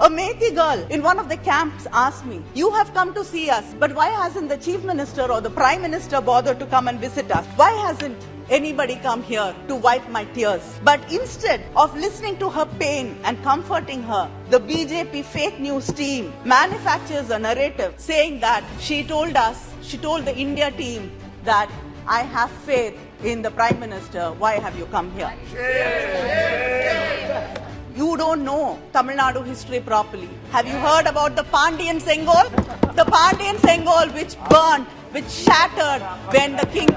A Methi girl in one of the camps asked me, "You have come to see us, but why hasn't the Chief Minister or the Prime Minister bothered to come and visit us? Why hasn't anybody come here to wipe my tears?" But instead of listening to her pain and comforting her, the BJP fake news team manufactures a narrative saying that she told the India team that I have faith in the Prime Minister. Why have you come here? You don't know Tamil Nadu history properly. Have you heard about the Pandian Sengol? The Pandian Sengol which burned, which shattered when the King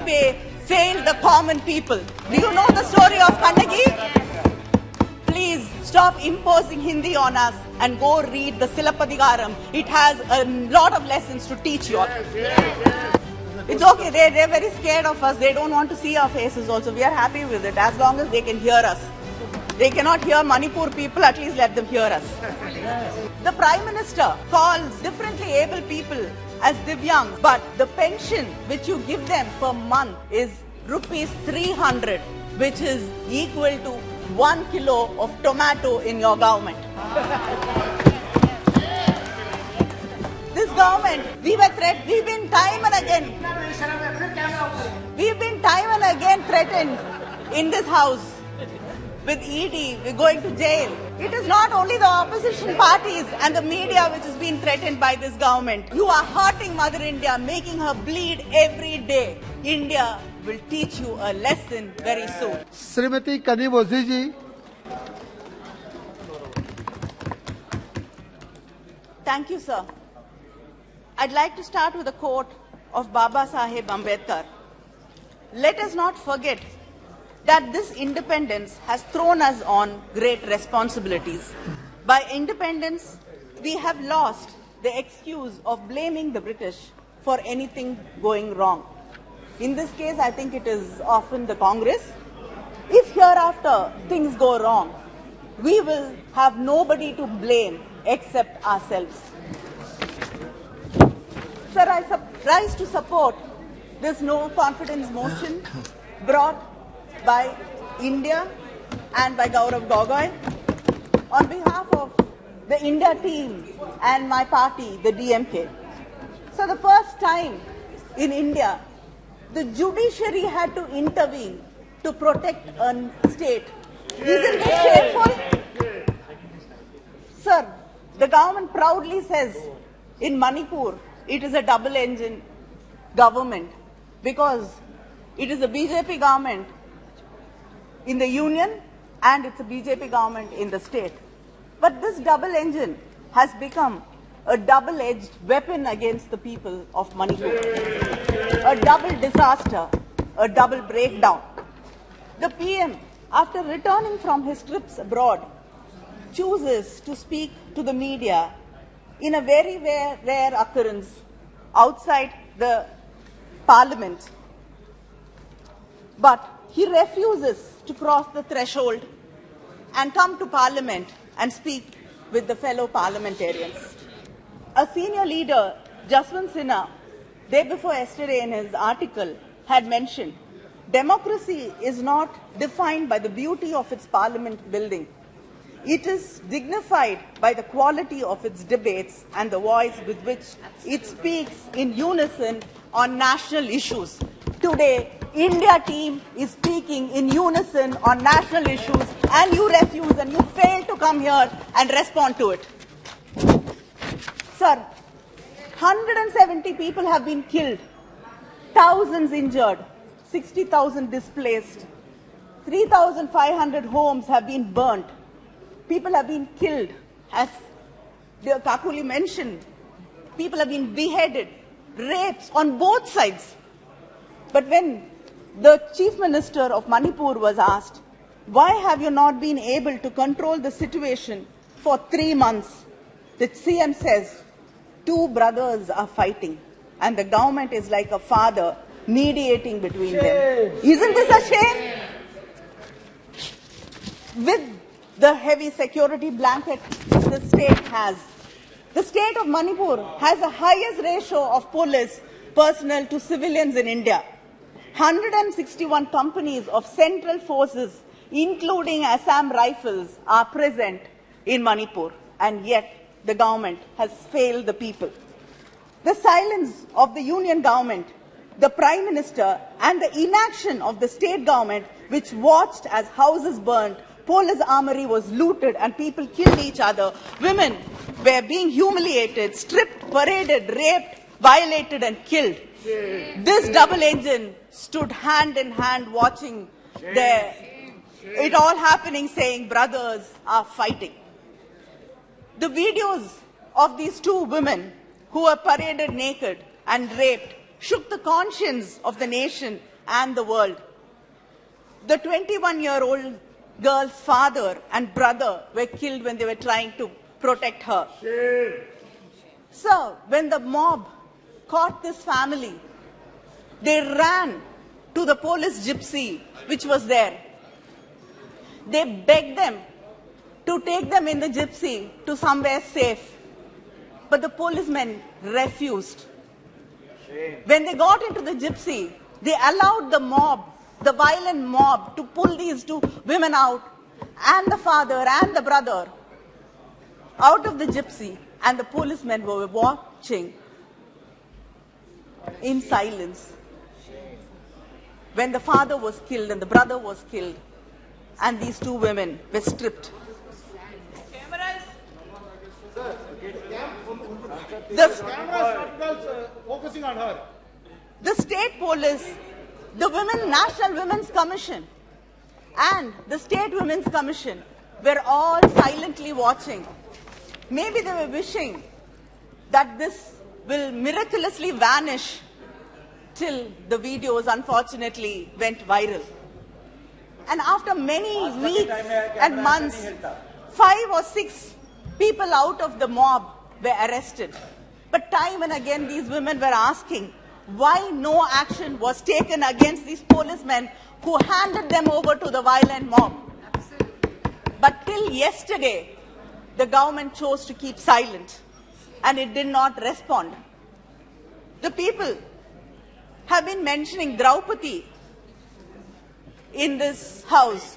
failed the common people. Do you know the story of Kannagi? Please stop imposing Hindi on us and go read the Silappadigaram. It has a lot of lessons to teach you all. It's okay, they're very scared of us. They don't want to see our faces also. We are happy with it as long as they can hear us. They cannot hear Manipur people, at least let them hear us. The Prime Minister calls differently able people as Divyangs, but the pension which you give them per month is rupees 300, which is equal to 1 kilo of tomato in your government. This government, we've been time and again threatened in this house. With ED, we're going to jail. It is not only the opposition parties and the media which is being threatened by this government. You are hurting Mother India, making her bleed every day. India will teach you a lesson very soon. Srimati Kanimozhi ji. Thank you, sir. I'd like to start with a quote of Baba Saheb Ambedkar. Let us not forget that this independence has thrown us on great responsibilities. By independence, we have lost the excuse of blaming the British for anything going wrong. In this case, I think it is often the Congress. If hereafter things go wrong, we will have nobody to blame except ourselves. Sir, I rise to support this no confidence motion brought by India and by Gaurav Gogoi on behalf of the India team and my party, the DMK. So the first time in India, the judiciary had to intervene to protect a state. Isn't this shameful? Sir, the government proudly says in Manipur, it is a double-engine government because it is a BJP government in the union and it's a BJP government in the state. But this double engine has become a double-edged weapon against the people of Manipur. A double disaster, a double breakdown. The PM, after returning from his trips abroad, chooses to speak to the media in a very rare occurrence outside the parliament. But he refuses to cross the threshold and come to Parliament and speak with the fellow parliamentarians. A senior leader, Jaswant Sinha, day before yesterday in his article had mentioned, democracy is not defined by the beauty of its parliament building. It is dignified by the quality of its debates and the voice with which it speaks in unison on national issues. Today, India team is speaking in unison on national issues and you refuse and you fail to come here and respond to it. Sir, 170 people have been killed, thousands injured, 60,000 displaced, 3,500 homes have been burnt. People have been killed, as Kakuli mentioned. People have been beheaded, rapes on both sides. But when the Chief Minister of Manipur was asked, why have you not been able to control the situation for 3 months? The CM says, 2 brothers are fighting and the government is like a father mediating between them. Isn't this a shame? With the heavy security blanket the state has, the state of Manipur has the highest ratio of police personnel to civilians in India. 161 companies of central forces, including Assam Rifles, are present in Manipur. And yet, the government has failed the people. The silence of the union government, the Prime Minister, and the inaction of the state government, which watched as houses burned, police armory was looted, and people killed each other. Women were being humiliated, stripped, paraded, raped, violated, and killed. This double engine stood hand in hand watching it all happening, saying brothers are fighting. The videos of these two women who were paraded naked and raped shook the conscience of the nation and the world. The 21-year-old girl's father and brother were killed when they were trying to protect her. So, when the mob caught this family, they ran to the police gypsy which was there. They begged them to take them in the gypsy to somewhere safe. But the policemen refused. When they got into the gypsy, they allowed the mob, the violent mob, to pull these two women out, and the father and the brother, out of the gypsy, and the policemen were watching in silence. When the father was killed and the brother was killed, and these two women were stripped. Focusing on her. The state police, the National Women's Commission, and the State Women's Commission were all silently watching. Maybe they were wishing that this will miraculously vanish till the videos unfortunately went viral. And after many weeks and months, 5 or 6 people out of the mob were arrested. But time and again these women were asking why no action was taken against these policemen who handed them over to the violent mob. But till yesterday, the government chose to keep silent and it did not respond. The people have been mentioning Draupadi in this house.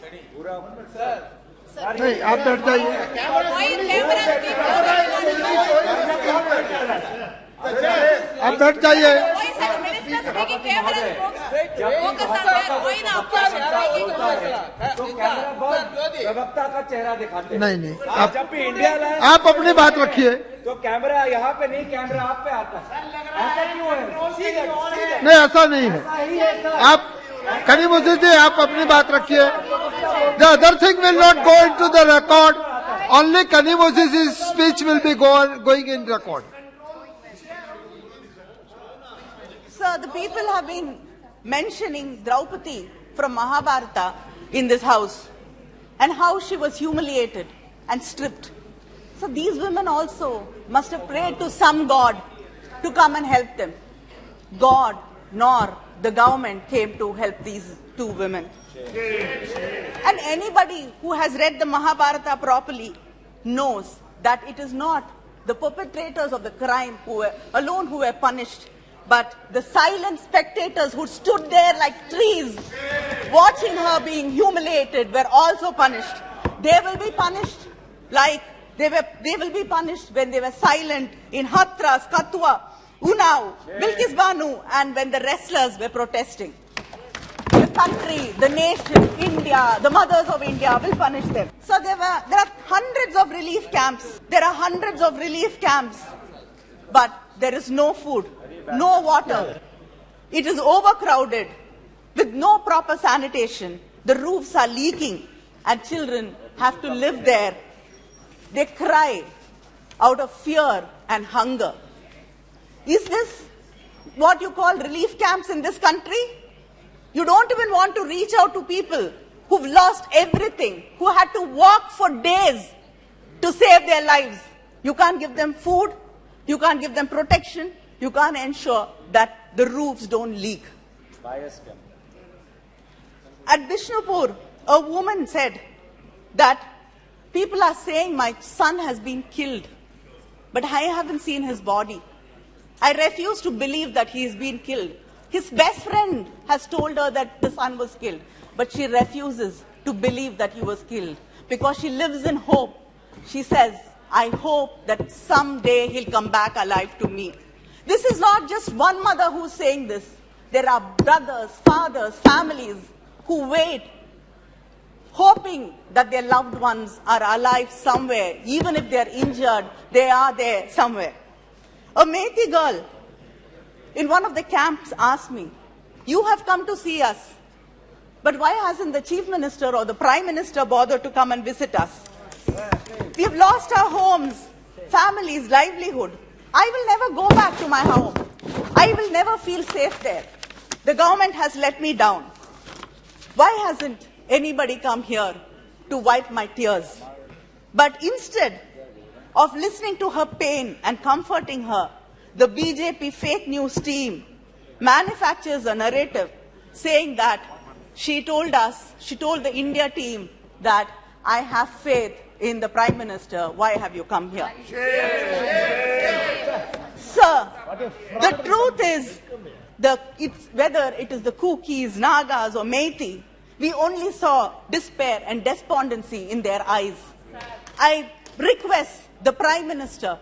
नहीं आप बैठ जाइए आप बैठ जाइए प्रवक्ता का चेहरा दिखाते नहीं आप जब भी इंडिया लाए आप अपनी बात रखिए तो कैमरा यहाँ पे नहीं, कैमरा आप पे आता है। ऐसा क्यों है? नहीं ऐसा नहीं है आप कनिमोझी जी आप अपनी बात रखिए The other thing will not go into the record. Only Kanimozhi's speech will be going in record. Sir, the people have been mentioning Draupadi from Mahabharata in this house and how she was humiliated and stripped. So these women also must have prayed to some god to come and help them. God nor the government came to help these two women. And anybody who has read the Mahabharata properly knows that it is not the perpetrators of the crime who were punished, but the silent spectators who stood there like trees watching her being humiliated were also punished. They will be punished like they will be punished when they were silent in Hathras, Kathua, Unnao, Bilkis Banu, and when the wrestlers were protesting. The country, the nation, India, the mothers of India will punish them. So there are hundreds of relief camps. There are hundreds of relief camps, but there is no food, no water. It is overcrowded with no proper sanitation. The roofs are leaking and children have to live there. They cry out of fear and hunger. Is this what you call relief camps in this country? You don't even want to reach out to people who've lost everything, who had to walk for days to save their lives. You can't give them food, you can't give them protection, you can't ensure that the roofs don't leak. At Bishnupur, a woman said that people are saying my son has been killed, but I haven't seen his body. I refuse to believe that he has been killed. His best friend has told her that the son was killed, but she refuses to believe that he was killed because she lives in hope. She says, I hope that someday he'll come back alive to me. This is not just one mother who's saying this. There are brothers, fathers, families who wait, hoping that their loved ones are alive somewhere. Even if they're injured, they are there somewhere. A Methi girl in one of the camps asked me, "You have come to see us, but why hasn't the Chief Minister or the Prime Minister bothered to come and visit us? We have lost our homes, families, livelihood. I will never go back to my home. I will never feel safe there. The government has let me down. Why hasn't anybody come here to wipe my tears?" But instead of listening to her pain and comforting her, the BJP fake news team manufactures a narrative saying that she told the India team that I have faith in the Prime Minister. Why have you come here? Sir, the truth is, whether it is the Kukis, Nagas or Methi, we only saw despair and despondency in their eyes. I request the Prime Minister,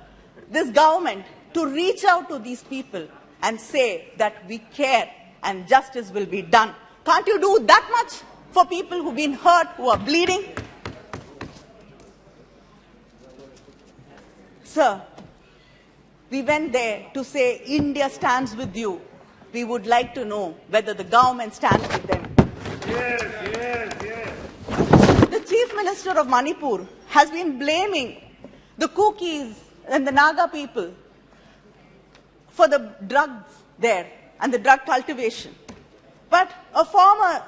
this government, to reach out to these people and say that we care and justice will be done. Can't you do that much for people who've been hurt, who are bleeding? Sir, we went there to say India stands with you. We would like to know whether the government stands with them. The Chief Minister of Manipur has been blaming the Kukis and the Naga people for the drugs there and the drug cultivation. But a former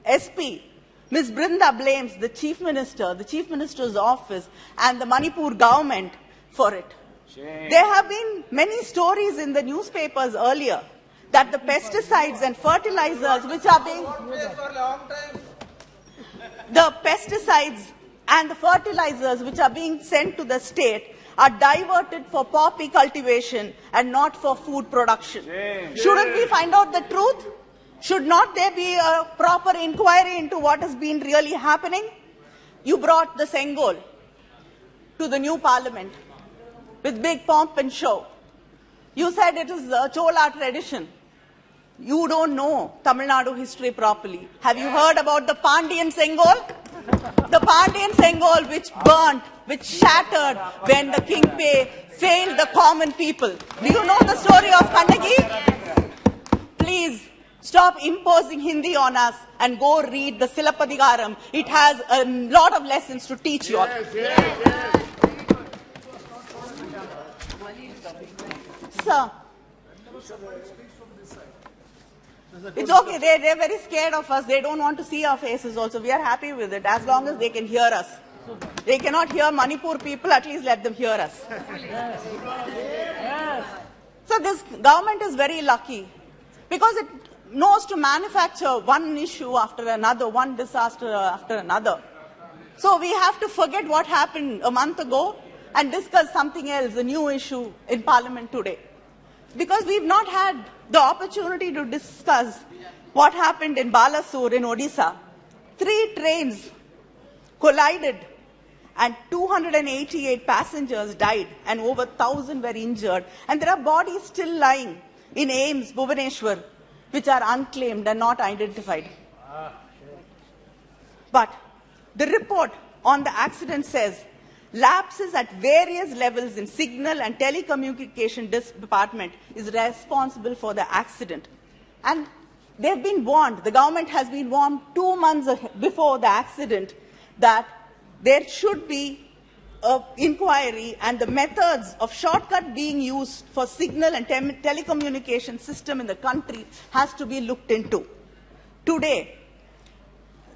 SP, Ms. Brinda, blames the Chief Minister, the Chief Minister's office and the Manipur government for it. There have been many stories in the newspapers earlier that the pesticides and fertilizers which are being sent to the state are diverted for poppy cultivation and not for food production. Shouldn't we find out the truth? Should not there be a proper inquiry into what has been really happening? You brought the Sengol to the new parliament with big pomp and show. You said it is a Chola tradition. You don't know Tamil Nadu history properly. Have you heard about the Pandian Sengol? The Pandian Sengol which burnt, which shattered when the King failed the common people. Do you know the story of Kannagi? Please stop imposing Hindi on us and go read the Silapadigaram. It has a lot of lessons to teach you all. Sir, it's okay. They're very scared of us. They don't want to see our faces also. We are happy with it as long as they can hear us. They cannot hear Manipur people, at least let them hear us. So this government is very lucky because it knows to manufacture one issue after another, one disaster after another. So we have to forget what happened a month ago and discuss something else, a new issue in Parliament today. Because we've not had the opportunity to discuss what happened in Balasore in Odisha. 3 trains collided and 288 passengers died and over 1,000 were injured. And there are bodies still lying in Ames, Bhubaneswar, which are unclaimed and not identified. But the report on the accident says lapses at various levels in signal and telecommunication department is responsible for the accident. And they've been warned, the government has been warned 2 months before the accident that there should be an inquiry and the methods of shortcut being used for signal and telecommunication system in the country has to be looked into. Today,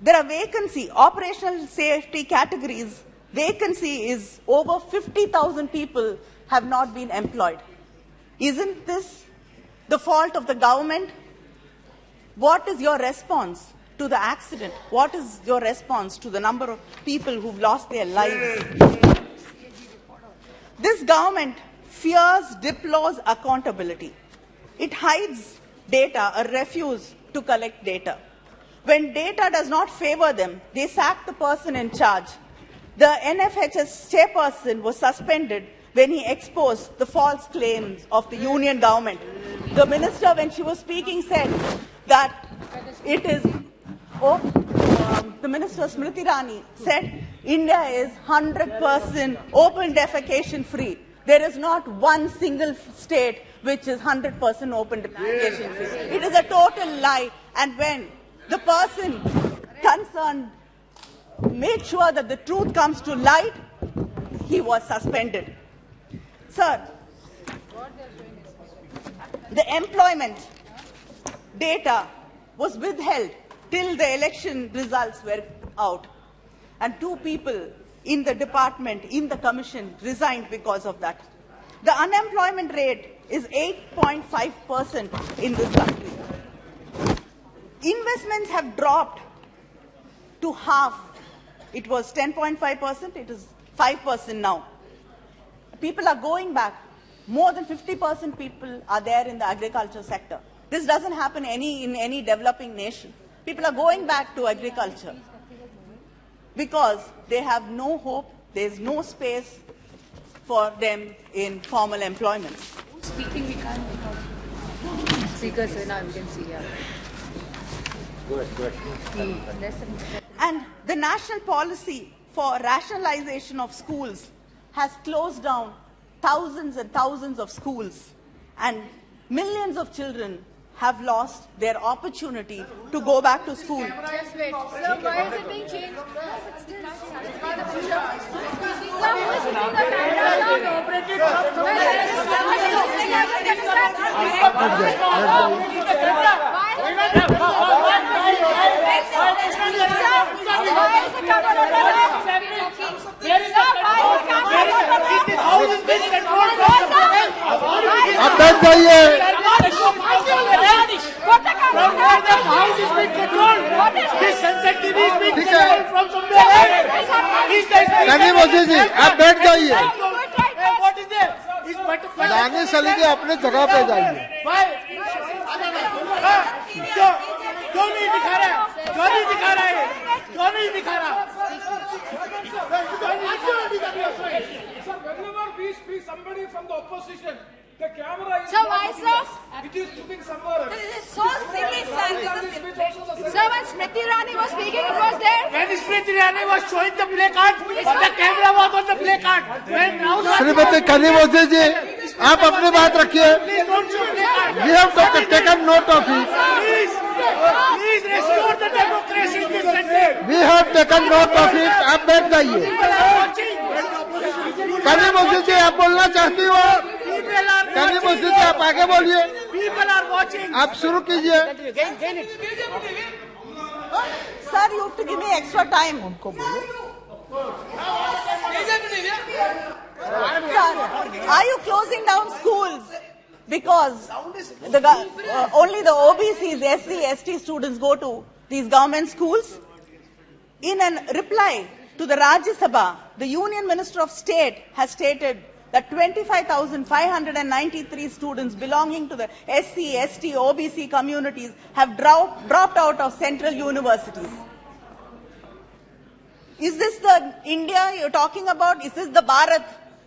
there are vacancy, operational safety categories. Vacancy is over 50,000 people have not been employed. Isn't this the fault of the government? What is your response to the accident? What is your response to the number of people who've lost their lives? This government fears, deplores accountability. It hides data or refuses to collect data. When data does not favor them, they sack the person in charge. The NFHS chairperson was suspended when he exposed the false claims of the union government. The minister, when she was speaking, said that it is, the minister Smriti Irani said India is 100% open defecation free. There is not one single state which is 100% open defecation free. It is a total lie. And when the person concerned made sure that the truth comes to light, he was suspended. Sir, the employment data was withheld till the election results were out. And 2 people in the department, in the commission, resigned because of that. The unemployment rate is 8.5% in this country. Investments have dropped to half. It was 10.5%, it is 5% now. People are going back. More than 50% people are there in the agriculture sector. This doesn't happen in any developing nation. People are going back to agriculture because they have no hope, there is no space for them in formal employment. Speaking, we can't make out. Speaker, so now we can see. Yeah. Go ahead. And the national policy for rationalization of schools has closed down thousands and thousands of schools, and millions of children have lost their opportunity to go back to school. Just wait. So why is it being changed? आप बैठ जाइए। कनिमोझी जी, आप बैठ जाइए। दानिश अली जी, अपने जगह पे जाइए। क्यों नहीं दिखा रहा है? क्यों नहीं दिखा रहा है? क्यों नहीं दिखा रहा? Sir, whenever we speak somebody from the opposition, the camera is. So why, sir? It is looking somewhere. This is so silly, sir. Sir, when Smriti Irani was speaking, it was there. When Smriti Irani was showing the play card, the camera was on the play card. When Rahul Shrimati Kanimozhi जी, आप अपनी बात रखिए। please don't show play card. We have taken note of it. Please restore the democracy in this country. We have taken note of it. आप बैठ जाइए। People are watching. Kanimozhi जी, आप बोलना चाहती हो? People are कनिमोझी जी, आप आगे बोलिए। People are watching. आप शुरू कीजिए। Sir, you have to give me extra time. Sir, are you closing down schools because only the OBCs, SC, ST students go to these government schools? In a reply to the Rajya Sabha, the Union Minister of State has stated that 25,593 students belonging to the SC, ST, OBC communities have dropped out of central universities. Is this the India you're talking about? Is this the Bharat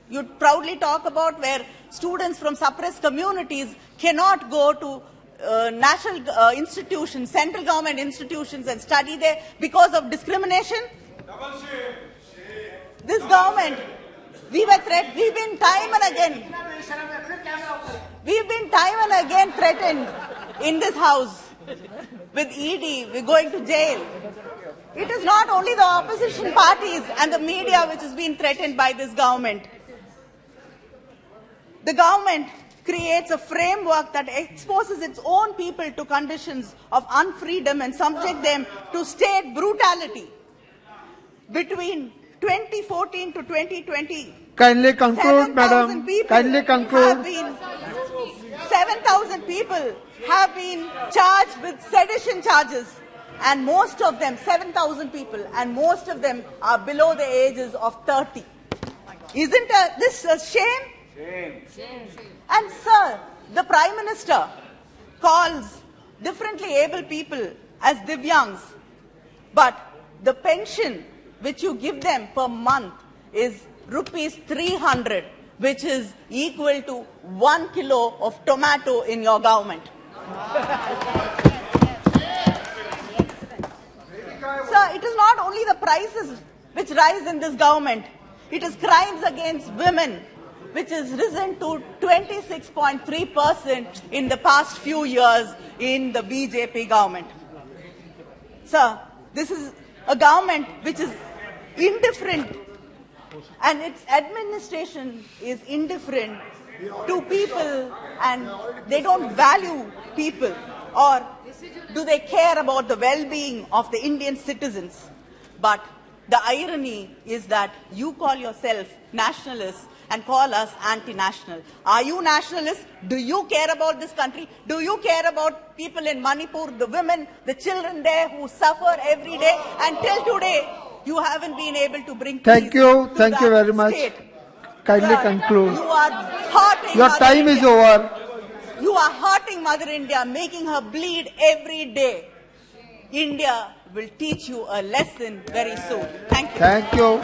you proudly talk about, where students from suppressed communities cannot go to national institutions, central government institutions and study there because of discrimination? This government, we've been time and again threatened in this house with ED, we're going to jail. It is not only the opposition parties and the media which has been threatened by this government. The government creates a framework that exposes its own people to conditions of unfreedom and subject them to state brutality. Between 2014 to 2020, Kindly conclude, madam. Kindly conclude. 7,000 people have been charged with sedition charges, and most of them, 7,000 people, and most of them are below the ages of 30. Isn't this a shame? Shame. And sir, the Prime Minister calls differently able people as Divyangs, but the pension which you give them per month is rupees 300, which is equal to 1 kilo of tomato in your government. Sir, it is not only the prices which rise in this government. It is crimes against women, which has risen to 26.3% in the past few years in the BJP government. Sir, this is a government which is indifferent, and its administration is indifferent to people, and they don't value people, or do they care about the well-being of the Indian citizens? But the irony is that you call yourself nationalists and call us anti-national. Are you nationalists? Do you care about this country? Do you care about people in Manipur, the women, the children there who suffer every day? Until today, you haven't been able to bring peace. Thank you. To Thank you that very much. state. Kindly Sir, conclude. You are hurting Your Mother time is India. over. You are hurting Mother India, making her bleed every day. India will teach you a lesson very soon. Thank you. Thank you.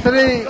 Sri